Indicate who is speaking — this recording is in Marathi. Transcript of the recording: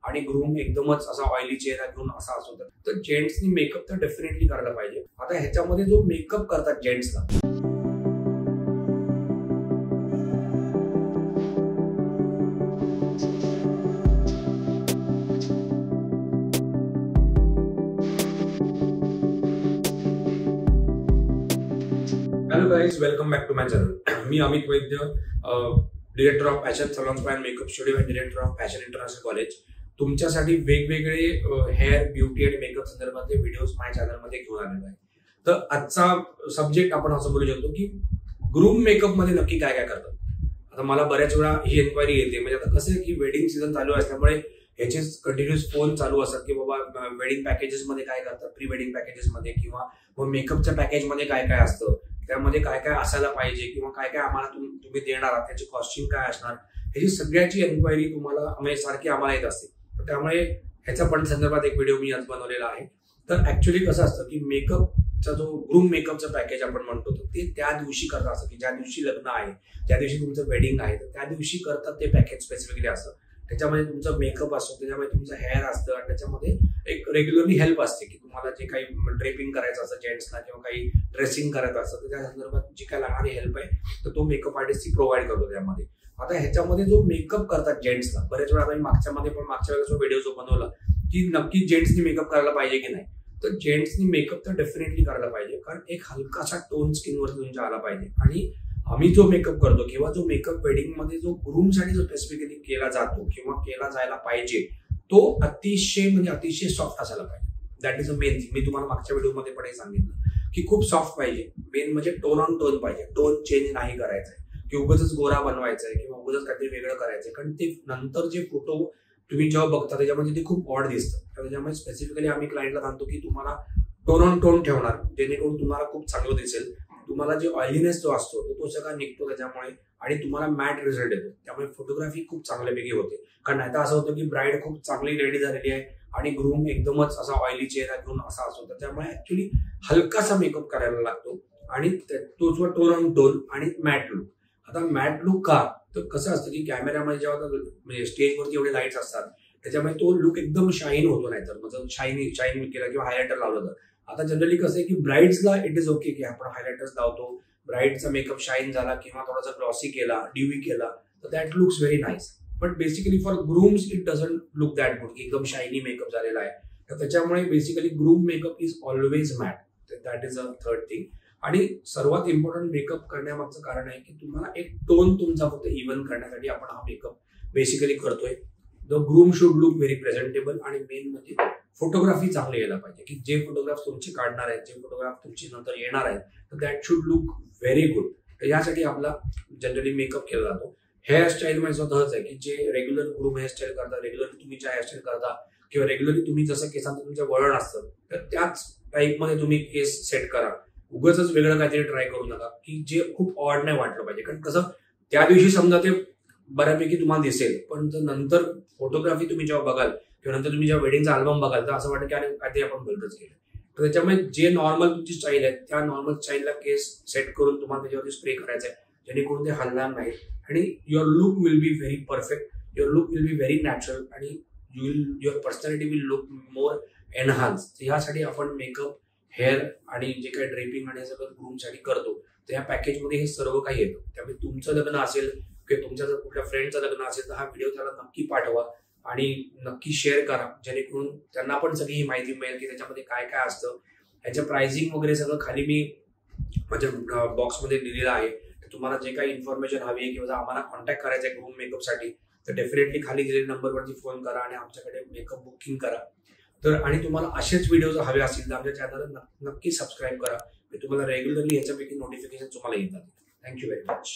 Speaker 1: आणि ग्रूम एकदमच असा ऑइली चेहरा घेऊन असा असतो तर जेंट्सनी मेकअप तर डेफिनेटली करायला पाहिजे। आता ह्याच्यामध्ये जो मेकअप करतात जेंट्सला, hello guys, welcome back to my channel. मी Amit Vaidya, director of fashion salon and makeup studio and director of fashion international college तुमच्यासाठी वेगवेगळे हेअर ब्युटी आणि मेकअप संदर्भातले व्हिडिओज माझ्या चॅनलमध्ये घेऊन आलेलो आहे। तर आजचा सब्जेक्ट आपण असं बोलू शकतो की ग्रूम मेकअप मध्ये नक्की काय काय करतात। आता मला बऱ्याच वेळा ही एन्क्वायरी येते, म्हणजे आता कसं आहे की वेडिंग सीझन चालू असल्यामुळे ह्याचे कंटिन्युअस फोन चालू असतात की बाबा वेडिंग पॅकेजेस मध्ये काय करतात, प्री वेडिंग पॅकेजेस मध्ये किंवा मग मेकअपच्या पॅकेज मध्ये काय काय असतं, त्यामध्ये काय काय असायला पाहिजे किंवा काय काय आम्हाला तुम्ही देणार आहात, त्याची कॉस्टिंग काय असणार, ह्याची सगळ्याची एन्क्वायरी तुम्हाला म्हणजे सारखी आम्हाला येत असते। त्यामुळे ह्याच्या पण संदर्भात एक व्हिडिओ मी आज बनवलेला आहे। तर ऍक्च्युली कसं असतं की मेकअपचा जो ग्रूम मेकअपचा पॅकेज आपण म्हणतो ते त्या दिवशी करत असतं की ज्या दिवशी लग्न आहे, ज्या दिवशी तुमचं वेडिंग आहे, त्या दिवशी करतात ते पॅकेज स्पेसिफिकली असतं। त्याच्यामध्ये तुमचं मेकअप असतो, त्याच्यामध्ये तुमचं हेअर असतं आणि त्याच्यामध्ये एक रेग्युलरली हेल्प असते की तुम्हाला जे काही ड्रेपिंग करायचं असतं जेंट्सना किंवा काही ड्रेसिंग करायचं असतं तर त्या संदर्भात जी काय लागणारी हेल्प आहे तर तो मेकअप आर्टिस्ट ती प्रोव्हाइड करतो त्यामध्ये। आता ह्याच्यामध्ये जो मेकअप करतात जेंट्सला, बरेच वेळा मी मागच्या वेळेला जो व्हिडिओ जो बनवला की नक्की जेंट्सनी मेकअप करायला पाहिजे की नाही, तर जेंट्सनी मेकअप तर डेफिनेटली करायला पाहिजे, कारण एक हलकासा टोन स्किनवर तुमच्या आला पाहिजे। आणि आम्ही जो मेकअप करतो किंवा जो मेकअप वेडिंग मध्ये जो ग्रूमसाठी जो स्पेसिफिकली केला जातो किंवा केला जायला पाहिजे तो अतिशय सॉफ्ट असायला पाहिजे। That is a main thing. मी तुम्हाला मागच्या व्हिडिओमध्ये पण हे सांगितलं की खूप सॉफ्ट पाहिजे, मेन म्हणजे टोन ऑन टोन पाहिजे, टोन चेंज नाही करायचा आहे की उगाच गोरा बनवायचा आहे किंवा उगाच काहीतरी वेगळं करायचंय, कारण ते नंतर जे फोटो तुम्ही जेव्हा बघता त्याच्यामध्ये ते खूप ऑड दिसतं। त्याच्यामुळे स्पेसिफिकली आम्ही क्लायंटला सांगतो की तुम्हाला टोन ऑन टोन ठेवणार जेणेकरून तुम्हाला खूप चांगलं दिसेल, तुम्हाला जे ऑइलीनेस जो असतो तो सगळा निघतो त्याच्यामुळे आणि तुम्हाला मॅट रिझल्ट येतो, त्यामुळे फोटोग्राफी खूप चांगल्यापैकी होते। कारण आता असं होतं की ब्राईड खूप चांगली रेडी झालेली आहे आणि ग्रूम एकदमच असा ऑइली चेहरा घेऊन असा असतो, त्यामुळे ऍक्च्युली हलकासा मेकअप करायला लागतो आणि तो जो टोन ऑन टोन आणि मॅट लुक। आता मॅट लुक का, तर कसं असतं की कॅमेऱ्यामध्ये जेव्हा म्हणजे स्टेजवरती एवढे लाईट्स असतात त्याच्यामुळे तो लुक एकदम शाईन होतो, नाहीतर म्हणजे शाईन केला किंवा हायलायटर लावलं तर। आता जनरली कसं आहे की ब्राईड्सला इट इज ओके की आपण हायलायटर्स लावतो, ब्राईडचा मेकअप शाईन झाला किंवा थोडासा ग्लॉसी केला, ड्यूवी केला तर that looks very nice, but basically for grooms it doesn't look that good की एकदम शायनी मेकअप झालेला आहे। तर त्याच्यामुळे basically groom makeup is always matte, that is a third thing. आणि सर्वात इम्पॉर्टंट मेकअप करण्यामागचं कारण आहे की तुम्हाला एक टोन तुमचा फक्त इव्हन करण्यासाठी आपण हा मेकअप बेसिकली करतोय। The groom should look very presentable आणि मेन म्हणजे फोटोग्राफी चांगली यायला पाहिजे की जे फोटोग्राफ तुमचे काढणार आहेत, जे फोटोग्राफ तुमची नंतर येणार आहेत तर that should look very good. तर यासाठी आपला जनरली मेकअप केला जातो। हेअरस्टाईल मध्ये स्वतःच आहे की जे रेग्युलर ग्रूम हेअरस्टाईल करता, रेग्युलरली तुम्ही ज्या हेअरस्टाईल करता किंवा रेग्युलरली तुम्ही जसं केसांचं तुमचं वळण असतं तर त्याच टाईपमध्ये तुम्ही केस सेट करा, उगाच वेगळं काहीतरी ट्राय करू नका की जे खूप ऑड नाही वाटलं पाहिजे। कारण कसं त्या दिवशी समजा ते बऱ्यापैकी तुम्हाला दिसेल, पण जर नंतर फोटोग्राफी तुम्ही जेव्हा बघाल किंवा नंतर तुम्ही जेव्हा वेडिंगचा अल्बम बघाल तर असं वाटतं की अरे काहीतरी आपण भलतंच केलं। तर त्याच्यामुळे जे नॉर्मल तुमची स्टाईल आहे त्या नॉर्मल स्टाईलला केस सेट करून तुम्हाला त्याच्यावरती स्प्रे करायचा आहे जेणेकरून ते हलणार नाही आणि your look will be very perfect, your look will be very natural आणि your personality will look more enhance. यासाठी आपण मेकअप, हेअर आणि जे काही ड्रेपिंग आणि सगळं ग्रूमसाठी करतो तर या पॅकेजमध्ये हे सर्व काही येतं। त्यामुळे तुमचं लग्न असेल किंवा तुमच्या जर कुठल्या फ्रेंडचं लग्न असेल तर हा व्हिडिओ त्याला नक्की पाठवा आणि नक्की शेअर करा जेणेकरून त्यांना पण सगळी ही माहिती मिळेल की त्याच्यामध्ये काय काय असतं। ह्याचं प्राइसिंग वगैरे सगळं खाली मी माझ्या बॉक्समध्ये दिलेलं आहे। तुम्हाला जे काही इन्फॉर्मेशन हवी आहे किंवा आम्हाला कॉन्टॅक्ट करायचा आहे ग्रूम मेकअपसाठी तर डेफिनेटली खाली दिलेल्या नंबरवरती फोन करा आणि आमच्याकडे मेकअप बुकिंग करा। तर आणि तुम्हाला असेच व्हिडिओ हवे असतील तर आमच्या चॅनलला नक्की सबस्क्राईब करा, तुम्हाला रेग्युलरली ह्याच्यापैकी नोटिफिकेशन तुम्हाला येतात। Thank you very much.